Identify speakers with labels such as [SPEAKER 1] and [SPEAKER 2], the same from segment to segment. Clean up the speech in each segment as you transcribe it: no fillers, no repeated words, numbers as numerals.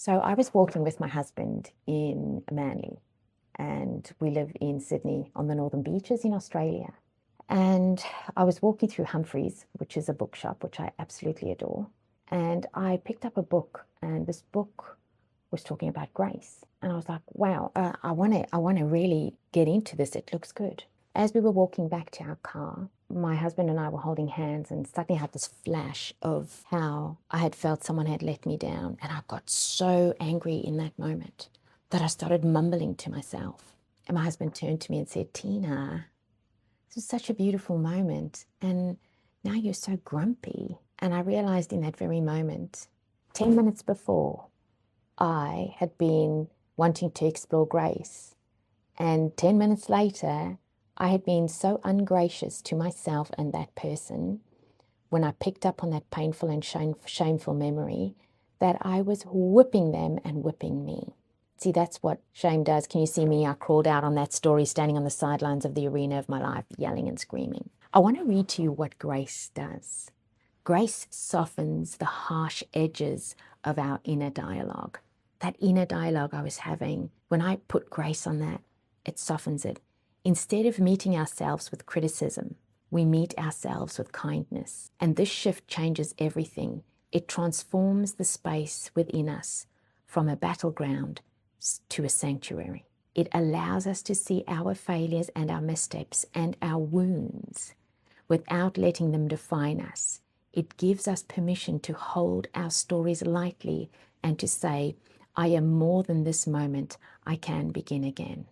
[SPEAKER 1] So I was walking with my husband in Manly, and we live in Sydney on the Northern Beaches in Australia. And I was walking through Humphreys, which is a bookshop, which I absolutely adore. And I picked up a book, and this book was talking about grace. And I was like, wow, I want to really get into this. It looks good. As we were walking back to our car, my husband and I were holding hands, and suddenly I had this flash of how I had felt someone had let me down. And I got so angry in that moment that I started mumbling to myself. And my husband turned to me and said, Tina, this was such a beautiful moment, and now you're so grumpy. And I realized in that very moment, 10 minutes before, I had been wanting to explore grace. And 10 minutes later, I had been so ungracious to myself and that person when I picked up on that painful and shameful memory that I was whipping them and whipping me. See, that's what shame does. Can you see me? I crawled out on that story, standing on the sidelines of the arena of my life, yelling and screaming. I want to read to you what grace does. Grace softens the harsh edges of our inner dialogue. That inner dialogue I was having, when I put grace on that, it softens it. Instead of meeting ourselves with criticism, we meet ourselves with kindness. And this shift changes everything. It transforms the space within us from a battleground to a sanctuary. It allows us to see our failures and our missteps and our wounds without letting them define us. It gives us permission to hold our stories lightly and to say, I am more than this moment. I can begin again.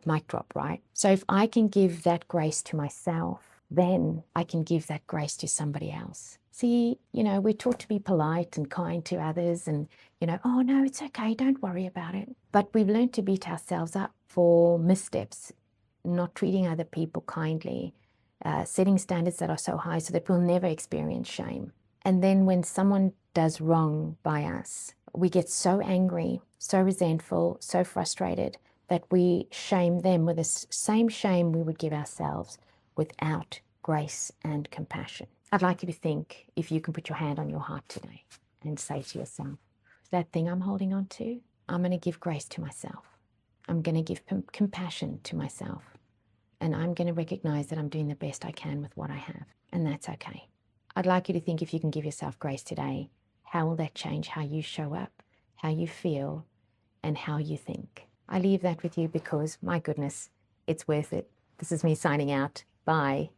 [SPEAKER 1] Mic drop, right? So if I can give that grace to myself, then I can give that grace to somebody else. See, we're taught to be polite and kind to others and, oh no, it's okay, don't worry about it. But we've learned to beat ourselves up for missteps, not treating other people kindly, setting standards that are so high so that we'll never experience shame. And then when someone does wrong by us, we get so angry, so resentful, so frustrated that we shame them with the same shame we would give ourselves without grace and compassion. I'd like you to think, if you can put your hand on your heart today and say to yourself, that thing I'm holding on to, I'm going to give grace to myself. I'm going to give compassion to myself. And I'm going to recognize that I'm doing the best I can with what I have. And that's okay. I'd like you to think, if you can give yourself grace today, how will that change how you show up, how you feel, and how you think? I leave that with you because, my goodness, it's worth it. This is me signing out. Bye.